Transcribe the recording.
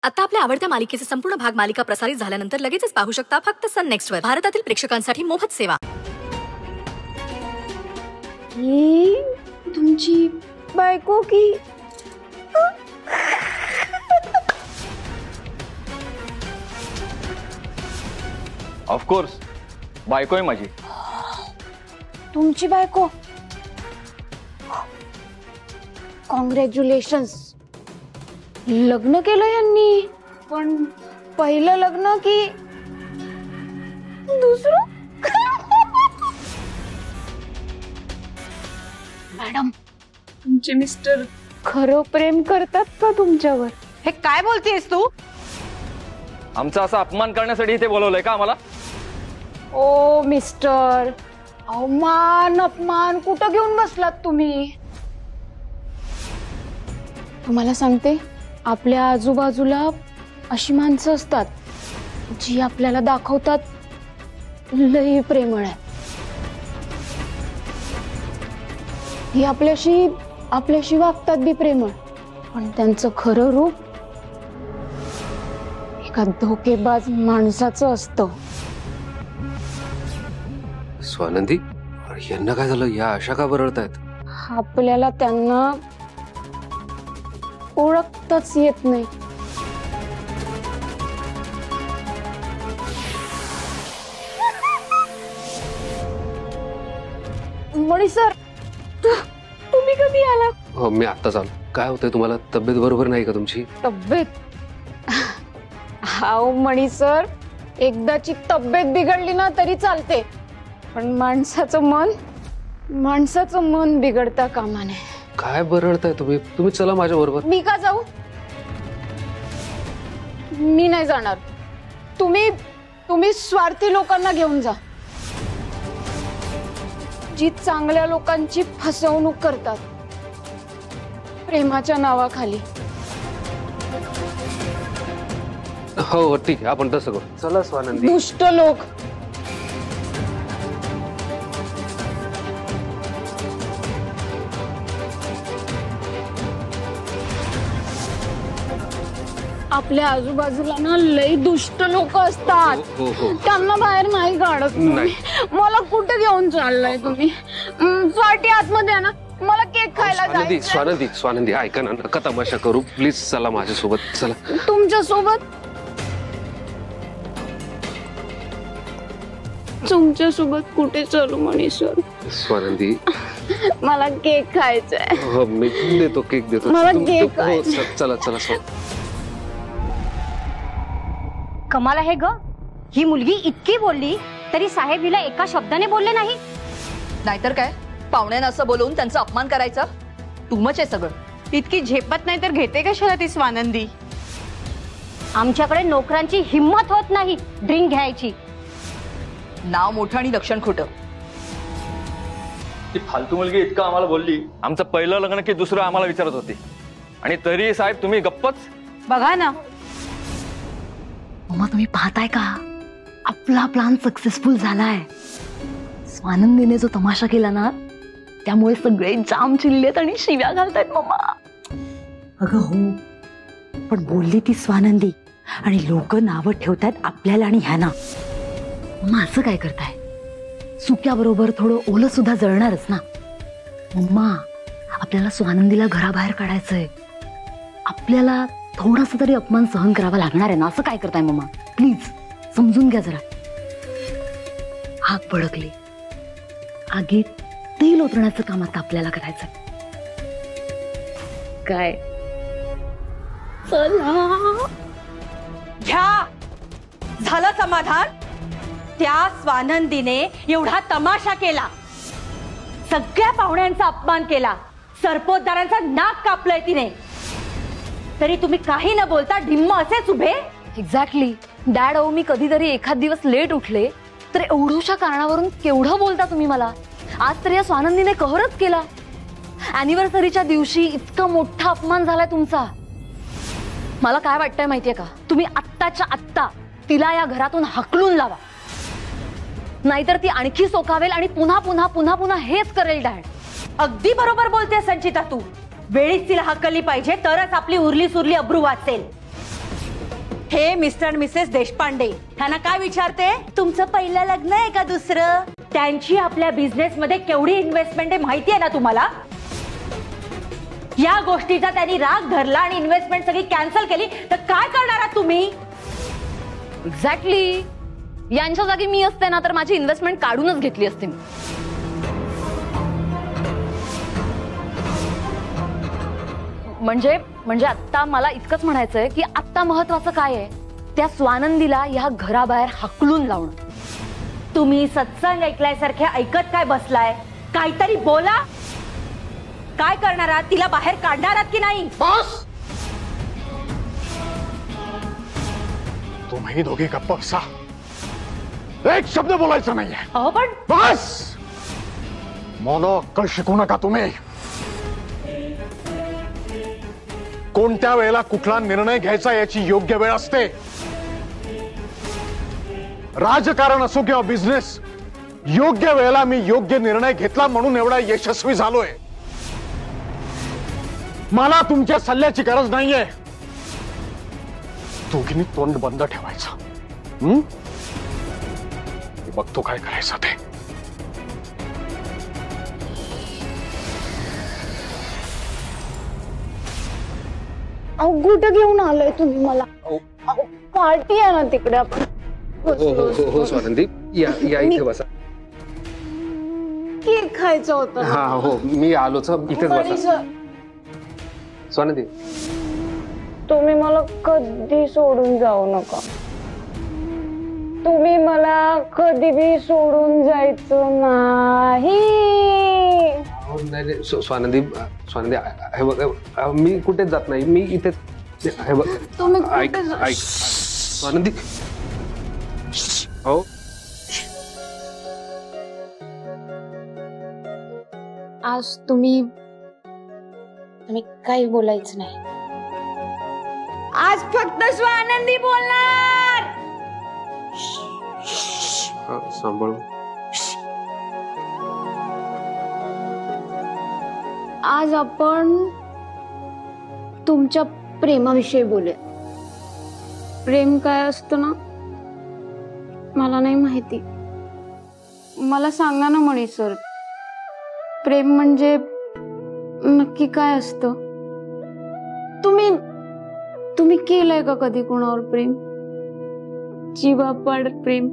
आता आपल्या आवडत्या मालिकेचे संपूर्ण भाग मालिका प्रसारित झाल्यानंतर लगेचच पाहू शकता फक्त सन नेक्स्ट वर. भारतातील प्रेक्षकांसाठी मोफत सेवा. ही तुमची बायको की? ऑफकोर्स बायको आहे माझी. तुमची बायको? कॉंग्रॅच्युलेशन्स. लग्न केलं यांनी, पण पहिलं लग्न की दुसरं? मॅडम, तुमचे मिस्टर खरं प्रेम करतात का तुमच्यावर? हे काय बोलतेस तू? आमचा असा अपमान करण्यासाठी इथे बोलवलंय का आम्हाला? ओ मिस्टर, अवमान अपमान कुठं घेऊन बसलात तुम्ही? तुम्हाला सांगते, आपल्या आजूबाजूला अशी माणसं असतात जी आपल्याला दाखवतात लई प्रेमळ आहे. ही आपल्याशी वागतात बी प्रेमळ, पण त्यांचं खरं रूप एका धोकेबाज माणसाचं असतं. स्वानंदी, यांना काय झालं? या अशा का बरळतायत? आपल्याला त्यांना ओळखताच येत नाही. मणी सर, तुम्ही कधी आला? हो, मी आत्ताच आलो. काय होतंय तुम्हाला? तब्येत बरोबर नाही का तुमची? तब्येत? हाव मणी सर, एकदाची तब्येत बिघडली ना तरी चालते, पण माणसाचं मन बिघडता कामा नये. काय बरळताय तुम्ही? तुम्ही चला माझ्या बरोबर. मी का जाऊ? मी नाही जाणार. तुम्ही स्वार्थी लोकांना घेऊन जा, जी चांगल्या लोकांची फसवणूक करतात प्रेमाच्या नावाखाली. हो ठीक आहे, आपण तसं करू. चला स्वानंदी. दुष्ट लोक. आपल्या आजूबाजूला ना लई दुष्ट लोक असतात. त्यांना बाहेर नाही काढत तुम्ही. मला कुठे घेऊन चाललाय तुम्ही? पार्टी आतमध्ये आहे ना, मला केक खायला जायचंय. स्वानंदी ऐका ना, नका तमाशा करू प्लीज. चला माझ्यासोबत. चला. तुमच्या सोबत कुठे चलू मणी सर? स्वानंदी, मला केक खायचाय. हो मी देतो, केक देतो. मला केक खायचाय. चला चला. कमाल आहे ग, ही मुलगी इतकी बोलली तरी साहेब हिला एका शब्दाने बोलले नाही. नाहीतर काय, पाहुण्यांना असं बोलवून त्यांचा अपमान करायचा? तुमच आहे सगळं. इतकी झेपत नाही तर घेते कशाला ती स्वानंदी? आमच्याकडे नोकरांची हिम्मत होत नाही ड्रिंक घ्यायची. नाव मोठं आणि लक्षण खोटं. ती फालतू मुलगी इतकं आम्हाला बोलली. आमचं पहिलं लग्न की दुसरं आम्हाला विचारत होती, आणि तरी साहेब तुम्ही गप्पच. बघा ना मम्मा, तुम्ही पाहताय का? आपला प्लान सक्सेसफुल झालाय. स्वानंदीने जो तमाशा केला ना, त्यामुळे सगळे जाम चिल्लेत आणि शिव्या घालतायत मम्मा. अगं हो, पण बोलली ती स्वानंदी आणि लोक नावं ठेवतायत आपल्याला आणि ह्याना. मम्मा असं काय करताय? सुक्याबरोबर थोडं ओलं सुद्धा जळणारच ना. मम्मा, आपल्याला स्वानंदीला घराबाहेर काढायचंय. आपल्याला थोडासा तरी अपमान सहन करावा लागणार आहे ना. असं काय करताय मम्मा? प्लीज समजून घ्या जरा. आग भडकली, आगीत तेल ओतण्याचं काम आता आपल्याला करायचं. काय? चला घ्या. झालं समाधान? त्या स्वानंदीने एवढा तमाशा केला, सगळ्या पाहुण्यांचा अपमान केला, सरपोतदारांचा नाक कापलंय तिने, तरी तुम्ही काही न बोलता ढिम्म असेच उभे? Exactly dad. अहो, मी कधीतरी एखाद दिवस लेट उठले तर एवढ्याशा कारणावरून केवढं बोलता तुम्ही मला. आज तर या स्वानंदीने कहरच केला. अॅनिव्हर्सरीच्या दिवशी इतका मोठा अपमान झालाय तुमचा. मला काय वाटतंय माहितीये का, तुम्ही आत्ताच्या आत्ता तिला या घरातून हाकलून लावा, नाहीतर ती आणखी सोकावेल आणि पुन्हा पुन्हा पुन्हा पुन्हा हेच करेल डॅड. अगदी बरोबर बोलते संचिता तू. वेळीच तिला हकलली पाहिजे, तरच आपली उरली सुरली अब्रू वाचेल. हे मिस्टर मिसेस देशपांडे ह्यांना काय विचारते, तुमचं पहिलं लग्न आहे का दुसरं? त्यांची आपल्या बिझनेस मध्ये केवढी इन्व्हेस्टमेंट आहे माहिती आहे ना तुम्हाला? या गोष्टीचा त्यांनी राग धरला आणि इन्व्हेस्टमेंट सगळी कॅन्सल केली तर काय करणार आहात तुम्ही? एक्झॅक्टली. यांच्या जागी मी असते ना तर माझी इन्व्हेस्टमेंट काढूनच घेतली असते मी. म्हणजे म्हणजे आता मला इतकंच म्हणायचंय की आता महत्वाचं काय आहे, त्या स्वानंदीला या घराबाहेर हाकलून लावणं. तुम्ही सत्संग ऐकल्यासारखे ऐकत काय बसलाय? काहीतरी बोला. काय करणार आहात? तिला बाहेर काढणार आहात की नाही? बस, तुम्ही दोघे गप्प बसा. एक शब्द बोलायचा नाहीये. अहो पण बस, मला अक्कल शिकू नका तुम्ही. कोणत्या वेळेला कुठला निर्णय घ्यायचा याची योग्य वेळ असते. राजकारण असो किंवा बिझनेस, योग्य वेळेला मी योग्य निर्णय घेतला म्हणून एवढा यशस्वी झालोय. मला तुमच्या सल्ल्याची गरज नाहीये. दोघींनी तोंड बंद ठेवायचं. मी बघतो काय करायचं ते. अहो कुठं घेऊन आलोय तुम्ही मला? पार्टी आहे ना तिकडे, आपण हो स्वानंदी, या इथे बसा. केक खायचं होतं. हा हो, मी आलोच, इथेच बसा. स्वानंदी, तुम्ही मला कधी सोडून जाऊ नका. तुम्ही मला कधी बी सोडून जायचं नाही. स्वानंदी, हे बघ, मी कुठेच जात नाही. मी इथे, हे बघ, तुम्ही ऐक ऐक स्वानंदी. हो, आज तुम्ही काही बोलायचं नाही. आज फक्त स्वानंदी बोलणार. सांभाळ. आज आपण तुमच्या प्रेमाविषयी बोलूया. प्रेम काय असतं ना, मला नाही माहिती. मला सांगा ना मणी सर, प्रेम म्हणजे नक्की काय असतं? तुम्ही केलंय का कधी कोणावर प्रेम? जीवापाड प्रेम?